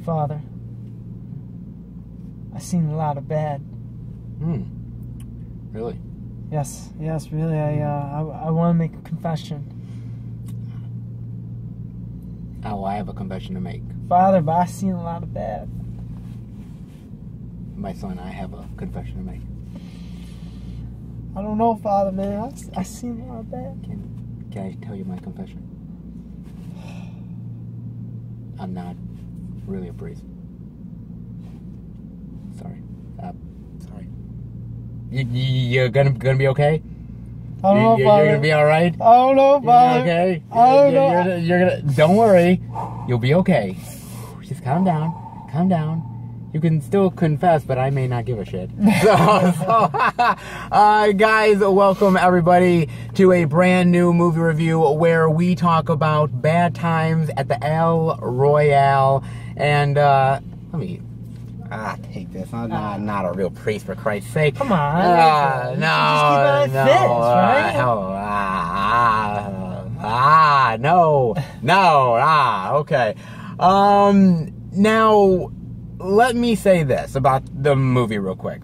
Father. I've seen a lot of bad. Really? Yes, really. I want to make a confession. Oh, I have a confession to make. Father, but I've seen a lot of bad. My son, I have a confession to make. I don't know, Father, man. I've seen a lot of bad. Can I tell you my confession? I'm not really a priest. Sorry. Sorry. You're gonna be okay? I don't know, Father. You're gonna be all right. I don't know, Father. Okay. I don't know. You're gonna. Don't worry. You'll be okay. Just calm down. Calm down. You can still confess, but I may not give a shit. Guys, welcome everybody to a brand new movie review where we talk about bad times at the Royale. And let me take this. I'm not a real priest, for Christ's sake. Come on. No. Okay. Now, let me say this about the movie real quick.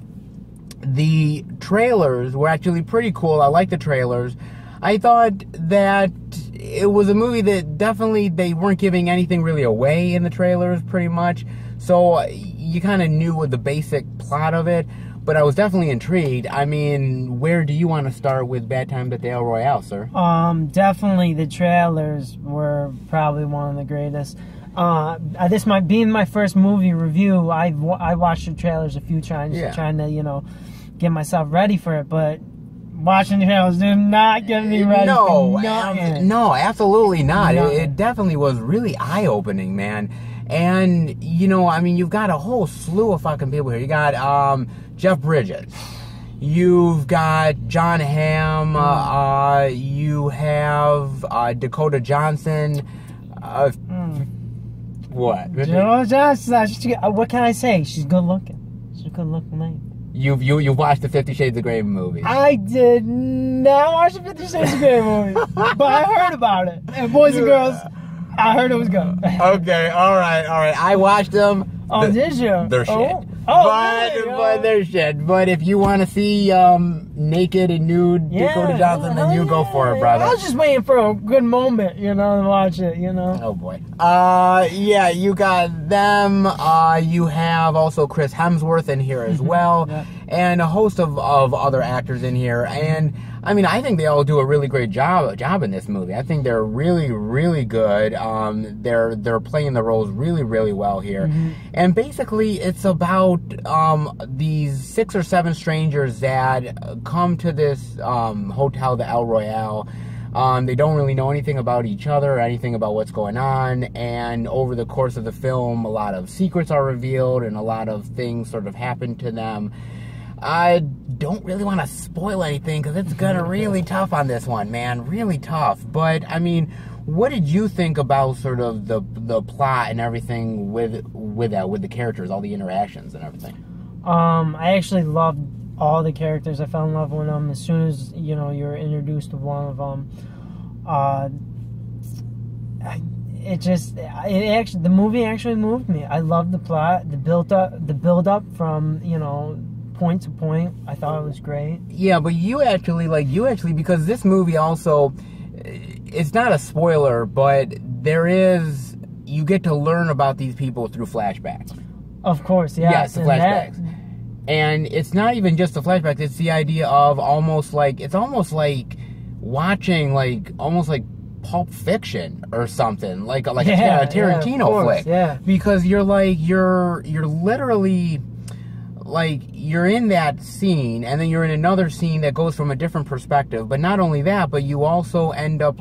The trailers were actually pretty cool. I like the trailers. I thought that it was a movie that definitely they weren't giving anything really away in the trailers, pretty much. So you kind of knew what the basic plot of it, but I was definitely intrigued. I mean, where do you want to start with Bad Times at the Royale, sir? Definitely the trailers were probably one of the greatest. This might be my first movie review. I watched the trailers a few times, trying to, get myself ready for it, but watching the trailers did not get me ready for nothing. No, absolutely not. It definitely was really eye-opening, man. And, I mean, you've got a whole slew of fucking people here. You got, Jeff Bridges. You've got John Hamm. You have, Dakota Johnson. What? What can I say? She's good looking. She's a good looking lady. You watched the 50 Shades of Grey movie? I did not watch the 50 Shades of Grey movie, but I heard about it. And boys and girls, I heard it was good. Okay, all right. I watched them. Oh, did you? They're shit. But they're shit. But if you want to see naked and nude Dakota Johnson, then you go for it, brother. I was just waiting for a good moment, to watch it, Oh, boy. Yeah, you got them. You have also Chris Hemsworth in here as well. Yeah. And a host of other actors in here. And, I mean, I think they all do a really great job in this movie. I think they're really, really good. They're playing the roles really, really well here. And basically, it's about these 6 or 7 strangers that come to this hotel, the Royale. They don't really know anything about each other or anything about what's going on. And over the course of the film, a lot of secrets are revealed and a lot of things sort of happen to them. I don't really want to spoil anything because it's gonna really tough on this one, man. Really tough. But I mean, what did you think about sort of the plot and everything with the characters, all the interactions and everything? I actually loved all the characters. I fell in love with them as soon as you're introduced to one of them. The movie actually moved me. I loved the plot, the build up from point to point. I thought it was great. Yeah, but you actually because this movie also, it's not a spoiler, but you get to learn about these people through flashbacks. Of course, yes, the flashbacks. And it's not even just the flashbacks, it's the idea of almost like watching almost like Pulp Fiction or something, like a Tarantino flick. Yeah. Because you're literally you're in that scene, and then you're in another scene that goes from a different perspective. But not only that, but you also end up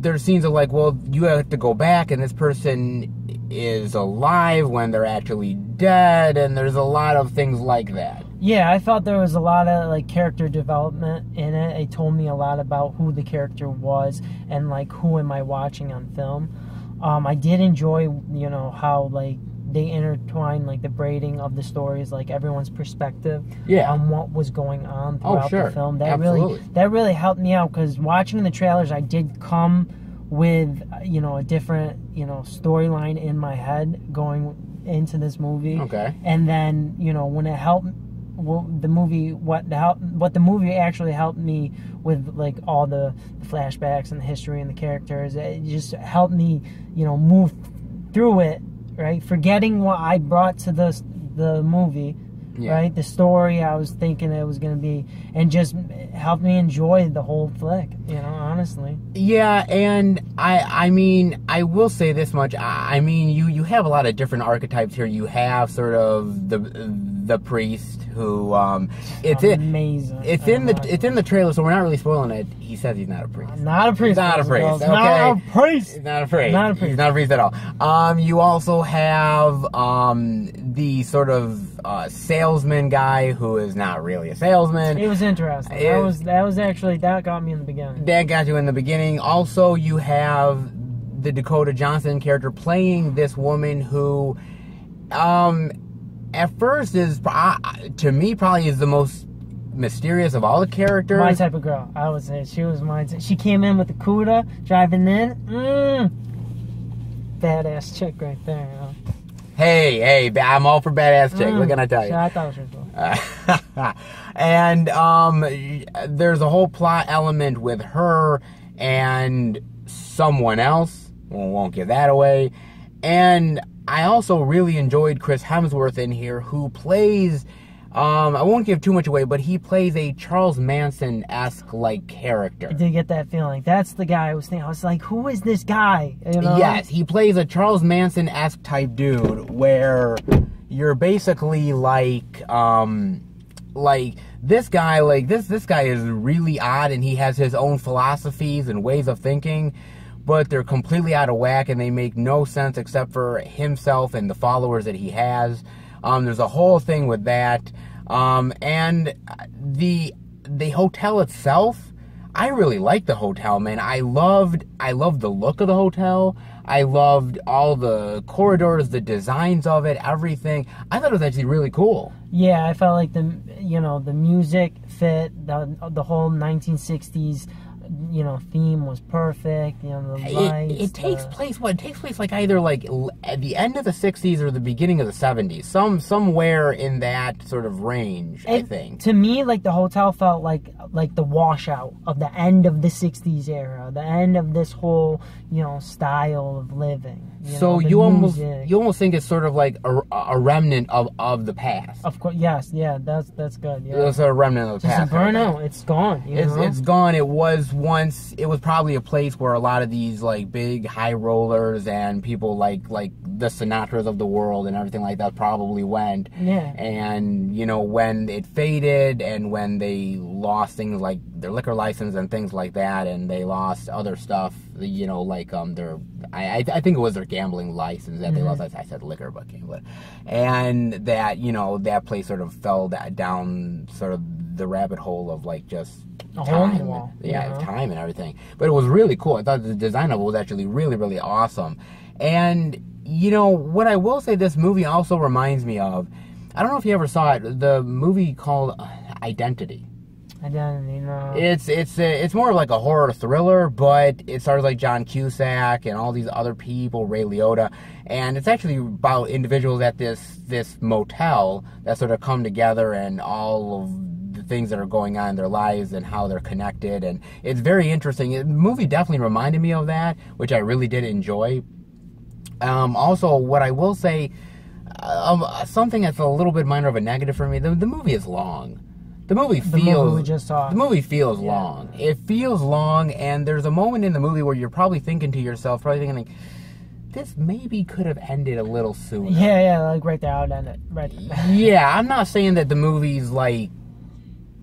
there's scenes of well, you have to go back, and this person is alive when they're actually dead, and there's a lot of things like that. Yeah, I thought there was a lot of character development in it. It told me a lot about who the character was and who am I watching on film. I did enjoy how they intertwine the braiding of the stories, everyone's perspective on what was going on throughout the film. That really helped me out, because watching the trailers, I did come with, you know, a different, you know, storyline in my head going into this movie. Okay. And then, you know, when it helped, what the movie actually helped me with, like, all the flashbacks and the history and the characters, it just helped me, you know, move through it, right? Forgetting what I brought to the movie, right? The story I was thinking it was going to be, and just helped me enjoy the whole flick, you know, honestly. Yeah, and I mean, I will say this much. I mean, you have a lot of different archetypes here. You have sort of the priest who it's amazing. It's in the trailer, so we're not really spoiling it. He says he's not a priest. Not a priest. Not a priest. Okay. Not a priest. He's not a priest. Not a priest. He's not a priest at all. You also have the sort of salesman guy who is not really a salesman. It was interesting. That got me in the beginning. That got you in the beginning. Also, you have the Dakota Johnson character playing this woman who, at first is, to me, probably is the most mysterious of all the characters. My type of girl, I would say. She was my she came in with the CUDA, driving in. Badass chick right there, you know? Hey, I'm all for badass chick. What can I tell you? I thought it was cool. And there's a whole plot element with her and someone else. We won't give that away. And I also really enjoyed Chris Hemsworth in here, who plays, I won't give too much away, but he plays a Charles Manson-esque like character. I did get that feeling. That's the guy I was thinking. I was like, who is this guy? You know? Yes, he plays a Charles Manson-esque type dude, where you're basically like this guy, this guy is really odd, and he has his own philosophies and ways of thinking, but they're completely out of whack, and they make no sense except for himself and the followers that he has. There's a whole thing with that. And the hotel itself, I really liked the hotel, man. I loved the look of the hotel. I loved all the corridors, the designs of it, everything. I thought it was actually really cool. Yeah, I felt like the music fit, the whole 1960s, you know, theme was perfect. You know, the lights. It takes place like either like at the end of the 60s or the beginning of the 70s. Somewhere in that sort of range, I think. To me, like, the hotel felt like the washout of the end of the 60s era, the end of this whole, you know, style of living. So you almost think it's sort of like a remnant of the past. Of course, yes, yeah, that's good. Yeah, it's a remnant of the past. It's a burnout. It's gone. It's gone. It was probably a place where a lot of these like big high rollers and people like the Sinatras of the world and everything like that probably went. Yeah. And you know, when it faded and when they lost things like their liquor license and things like that, and they lost other stuff, you know, like I think it was their gambling license that they lost. I said liquor, but gambling. And that, you know, that place sort of fell down sort of the rabbit hole of like just time. Time and everything. But it was really cool. I thought the design of it was actually really, really awesome. And, you know, what I will say this movie also reminds me of, I don't know if you ever saw it, the movie called Identity. Identity, no. It's more of like a horror thriller, but it stars like John Cusack and all these other people, Ray Liotta, and it's actually about individuals at this motel that sort of come together and all of the things that are going on in their lives and how they're connected, and it's very interesting. The movie definitely reminded me of that, which I really did enjoy. Also, what I will say, something that's a little bit minor of a negative for me, the movie is long. The movie feels long. It feels long, and there's a moment in the movie where you're probably thinking to yourself, this maybe could have ended a little sooner. Yeah, like right there, I'd end it. Right there. Yeah, I'm not saying that the movie's, like,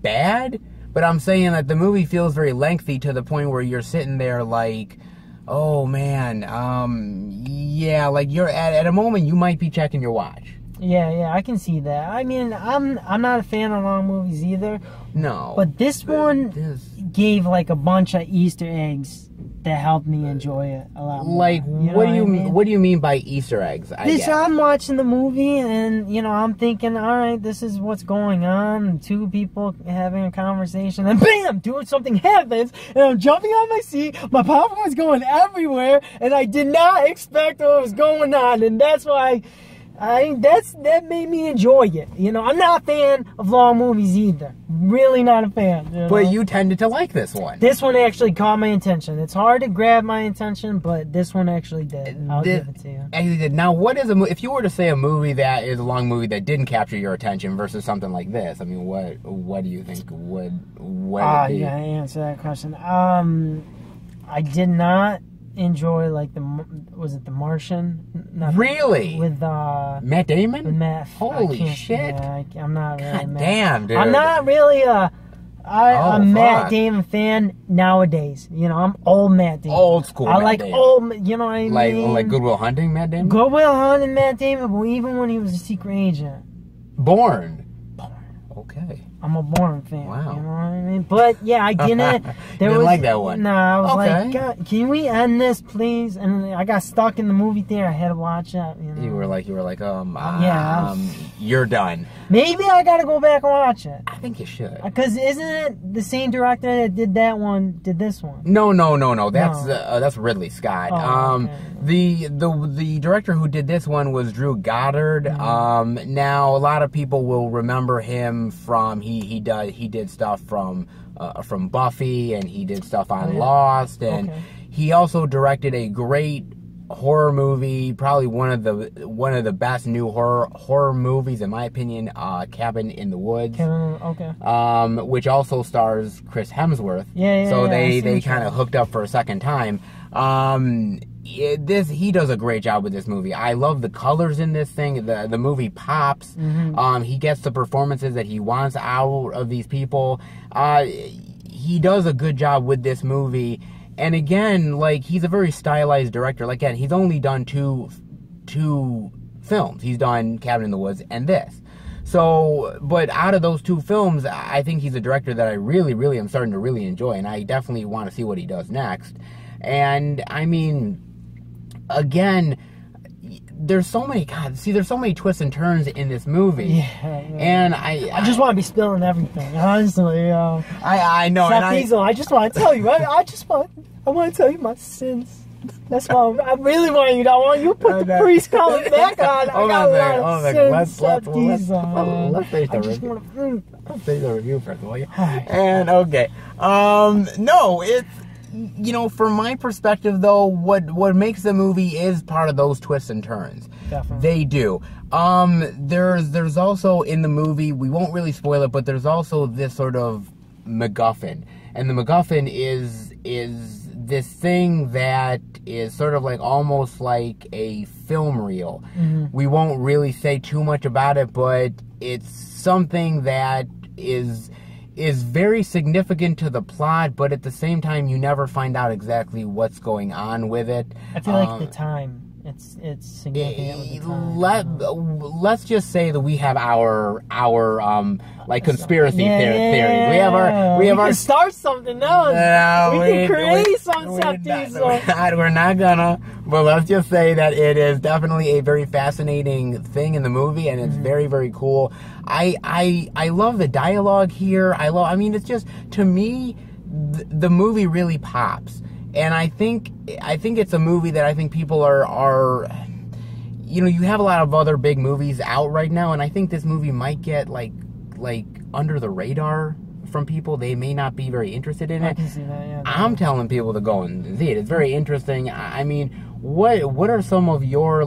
bad, but I'm saying that the movie feels very lengthy to the point where you're sitting there like, oh, man, yeah, like you're at a moment you might be checking your watch. Yeah, I can see that. I mean, I'm not a fan of long movies either. No. But this one gave like a bunch of Easter eggs that helped me enjoy it a lot more. Like, You know what do you I mean? what do you mean by Easter eggs? I guess. I'm watching the movie and, I'm thinking, all right, this is what's going on. Two people having a conversation and bam, doing something happens and I'm jumping on my seat. My popcorn's going everywhere and I did not expect what was going on. And that's why that made me enjoy it. I'm not a fan of long movies either. Really not a fan. But you tended to like this one. This one actually caught my attention. It's hard to grab my attention, but this one actually did. I'll give it to you. Actually did. Now, what is if you were to say a movie that is a long movie that didn't capture your attention versus something like this? I mean, what do you think would it be? Yeah, I answer that question. I did not enjoy was it The Martian? Really? With Matt Damon? With Matt. Holy shit! Yeah, I'm not really. God damn, dude. I'm not really a Matt Damon fan nowadays. I'm old Matt Damon. Old school. I Matt like Damon. old. You know what I mean? Like Good Will Hunting, Matt Damon. Good Will Hunting, Matt Damon, but even when he was a secret agent. Bourne. Okay. I'm a Bourne fan. Wow. You know what I mean? But yeah, I didn't. Didn't like that one. Nah, I was Okay. like, God, can we end this, please? And I got stuck in the movie theater. I had to watch it. You were like, Yeah. you're done. Maybe I gotta go back and watch it. I think you should. Because isn't it the same director that did that one, did this one? No. That's Ridley Scott. Oh, okay. The director who did this one was Drew Goddard. Mm-hmm. Now a lot of people will remember him from he did stuff from Buffy, and he did stuff on Lost, and he also directed a great horror movie, probably one of the best new horror movies in my opinion, Cabin in the Woods. Which also stars Chris Hemsworth. So they kind of hooked up for a second time. He does a great job with this movie. I love the colors in this thing. The movie pops. He gets the performances that he wants out of these people. He does a good job with this movie. And again, he's a very stylized director. Again, he's only done two films. He's done Cabin in the Woods and this. So, but out of those two films, I think he's a director that I really, really am starting to really enjoy, and I definitely want to see what he does next. And I mean, again, there's so many twists and turns in this movie. Yeah. And I just want to be spilling everything, honestly. I know. Seth Diesel, I just want to tell you. I want to tell you my sins. That's why I really want you. I want you to put the priest collar back on. Let's finish the review first, will you? And okay. No, it's from my perspective though, what makes the movie is part of those twists and turns. Definitely. They do. There's also in the movie, we won't really spoil it, but there's also this sort of MacGuffin. And the MacGuffin is this thing that is sort of almost like a film reel. We won't really say too much about it, but it's something that is very significant to the plot, but at the same time you never find out exactly what's going on with it. I feel like the time. It's significant with the time. Let's just say that we have our conspiracy theories. We can start something else. We can create some stuff. We're not gonna. But let's just say that it is definitely a very fascinating thing in the movie, and it's very, very cool. I love the dialogue here. I mean, it's just, to me, the movie really pops. And I think it's a movie that I think people are you have a lot of other big movies out right now, and I think this movie might get like under the radar from people. They may not be very interested in it. I can see that, yeah. I'm telling people to go and see it. It's very interesting. I mean, what are some of your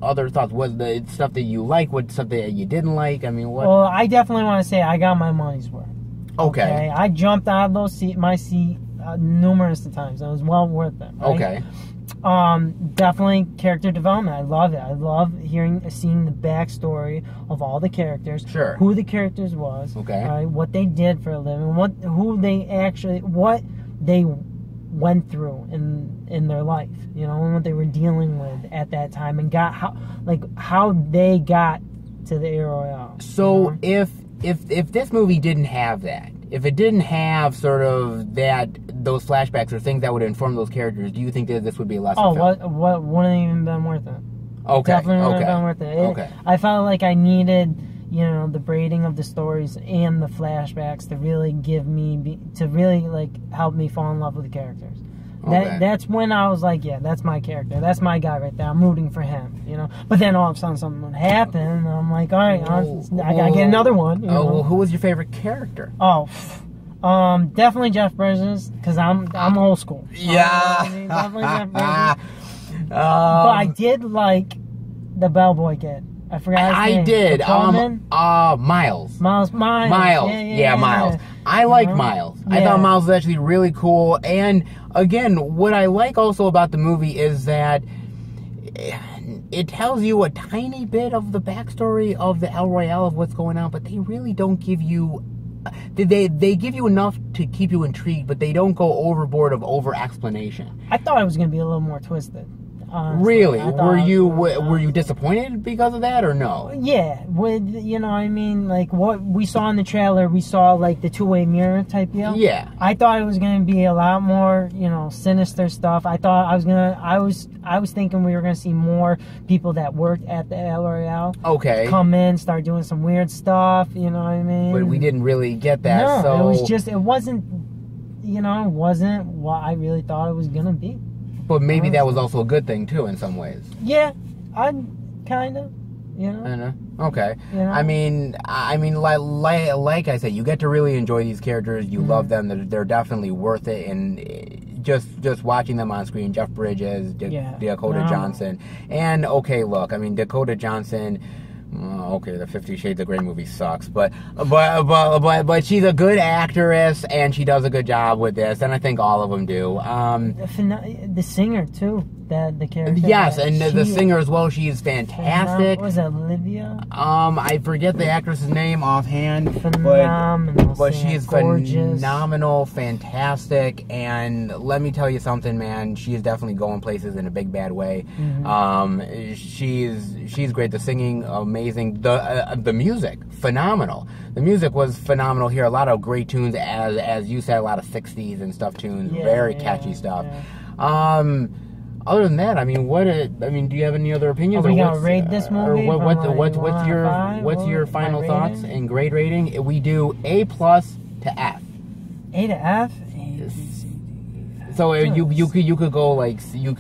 other thoughts? What the stuff that you like? What stuff that you didn't like? I mean, what? Well, I definitely want to say I got my money's worth. Okay. I jumped out of my seat numerous times. It was well worth it. Right? Okay. Definitely character development. I love it. I love seeing the backstory of all the characters. Sure. Who the characters was. Okay. Right, what they did for a living. What they went through in their life. And what they were dealing with at that time, and how they got to the Royale. So if this movie didn't have that, if it didn't have sort of that those flashbacks or things that would inform those characters, do you think that this would be a lesser film? What wouldn't even been worth it. Okay. Definitely wouldn't have been worth it. Okay. I felt like I needed, the braiding of the stories and the flashbacks to really help me fall in love with the characters. Okay. That's when I was like, yeah, that's my character. That's my guy right there. I'm rooting for him, But then all of a sudden something would happen, and I'm like, all right, I gotta get another one. Well, who was your favorite character? Definitely Jeff Bridges, because I'm old school. Yeah. Definitely Jeff Bridges. But I did like the bellboy kid. I forgot his name. I did. Miles. Miles. Yeah, Miles. I like Miles. Yeah. I thought Miles was actually really cool. And again, what I like also about the movie is that it tells you a tiny bit of the backstory of the El Royale, of what's going on, but they really don't give you... They give you enough to keep you intrigued, but they don't go overboard of over-explanation. I thought it was going to be a little more twisted. Honestly. Really? Were you disappointed because of that, or no? Yeah, like what we saw in the trailer, we saw like the two-way mirror type deal. Yeah. I thought it was going to be a lot more, sinister stuff. I thought I was thinking we were going to see more people that worked at the El Royale. Okay. Come in, start doing some weird stuff. You know what I mean? But we didn't really get that. No, so it wasn't what I really thought it was going to be. But maybe that was also a good thing too, in some ways. Yeah, I kind of, Okay. I mean, like I said, you get to really enjoy these characters. You love them. They're definitely worth it. And just watching them on screen, Jeff Bridges, Dakota Johnson, and Dakota Johnson. Okay, the 50 Shades of Grey movie sucks, but she's a good actress and she does a good job with this, and I think all of them do. The singer too, the character. Yes, and the singer as well. She is fantastic. Was it Olivia? I forget the actress's name offhand, but she is gorgeous, phenomenal, fantastic, and let me tell you something, man. She is definitely going places in a big bad way. She's great. The singing, amazing. The music, phenomenal. The music was phenomenal here. A lot of great tunes, as you said, a lot of 60s and stuff tunes. Very catchy stuff. Yeah. Other than that, do you have any other opinions? Are we gonna rate this movie? What's your final thoughts and grade rating? We do A+ to F. A to F. So you could go A-, B+, C-.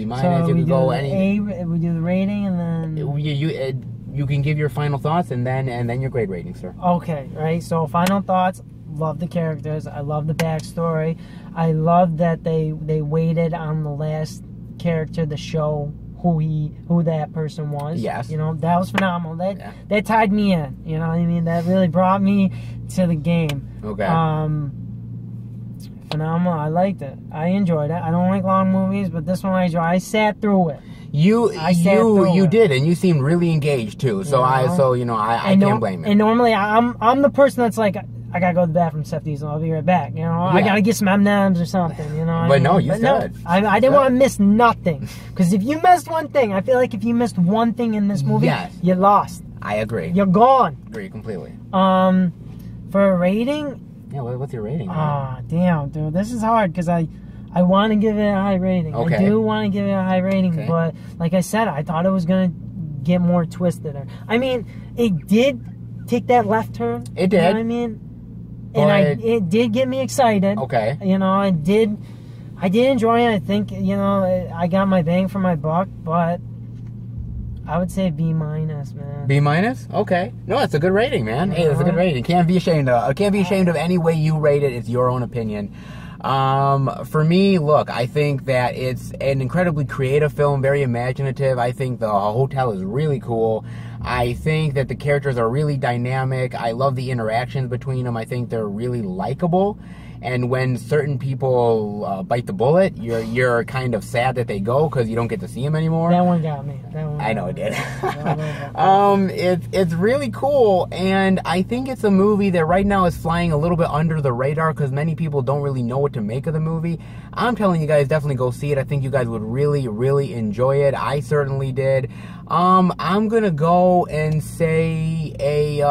So you could go any. We do the rating, and then you can give your final thoughts and then your grade rating, sir. Okay, right. So final thoughts. Love the characters. I love the backstory. I love that they waited on the last character to show who that person was. Yes. That was phenomenal. That tied me in. You know what I mean? That really brought me to the game. Okay. Phenomenal. I liked it. I enjoyed it. I don't like long movies, but this one I enjoyed. I sat through it. You did, and you seemed really engaged too. So I can't blame you. And normally I'm the person that's like, I gotta go to the bathroom, Seth Diesel. I'll be right back. I gotta get some M&Ms or something. But no, you said. I didn't want to miss nothing. Because if you missed one thing, I feel like if you missed one thing in this movie, you lost. I agree. You're gone. Agree completely. For a rating. Yeah, what's your rating? Damn, dude, this is hard because I want to give it a high rating. Okay. I do want to give it a high rating, but like I said, I thought it was gonna get more twisted. I mean, it did take that left turn. It did. You know what I mean? And it did get me excited. Okay. I did enjoy it. I think, I got my bang for my buck, but I would say B-, man. B-? Okay. No, it's a good rating, man. Hey, that's a good rating. Can't be ashamed of any way you rate it. It's your own opinion. For me, look, I think that it's an incredibly creative film, very imaginative. I think the hotel is really cool. I think that the characters are really dynamic. I love the interactions between them. I think they're really likable. And when certain people bite the bullet, you're kind of sad that they go because you don't get to see them anymore. That one got me. I know it did. It's really cool, and I think it's a movie that right now is flying a little bit under the radar because many people don't really know what to make of the movie. I'm telling you guys, definitely go see it. I think you guys would really, really enjoy it. I certainly did. I'm gonna go and say a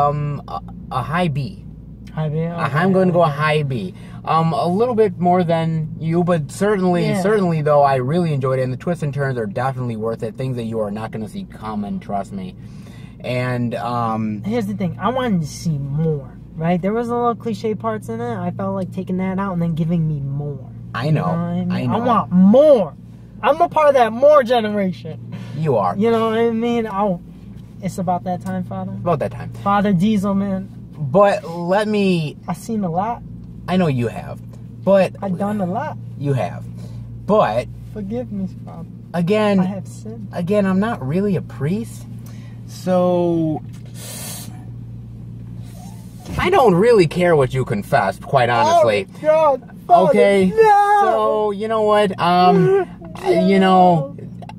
high B. High B? Okay. I'm going to go a high B. A little bit more than you, but certainly though, I really enjoyed it, and the twists and turns are definitely worth it. Things that you are not going to see coming, trust me. And here's the thing, I wanted to see more, right? There was a little cliche parts in it. I felt like taking that out and then giving me more. I know. You know what I mean? I know. I want more. I'm a part of that more generation. You are. You know what I mean? It's about that time, Father. About that time. Father Diesel, man. But let me... I've seen a lot. I know you have. But... I've done a lot. You have. But... Forgive me, Father. Again... I have sinned. Again, I'm not really a priest. So... I don't really care what you confessed, quite honestly. Oh, God. Father, okay? no! So, you know what?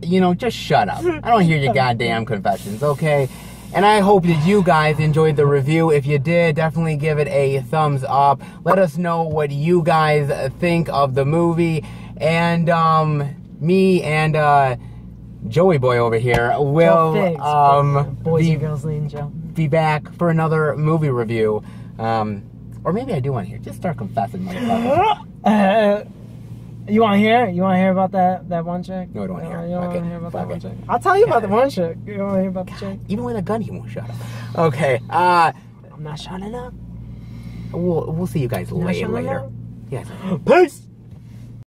You know, just shut up. I don't hear your goddamn confessions, okay? And I hope that you guys enjoyed the review. If you did, definitely give it a thumbs up. Let us know what you guys think of the movie. And me and Joey Boy over here will Boys and Girls Leading Joe. Be back for another movie review. Or maybe I do want to hear. Just start confessing, motherfucker. You want to hear? You want to hear about that one chick? No, I don't want to hear. You don't want to hear about that one it. chick? I'll tell you about the one chick. You don't want to hear about the chick? Even with a gun, he won't shut up. Okay. I'm not shutting up. We'll see you guys later. Up? Yes. Peace.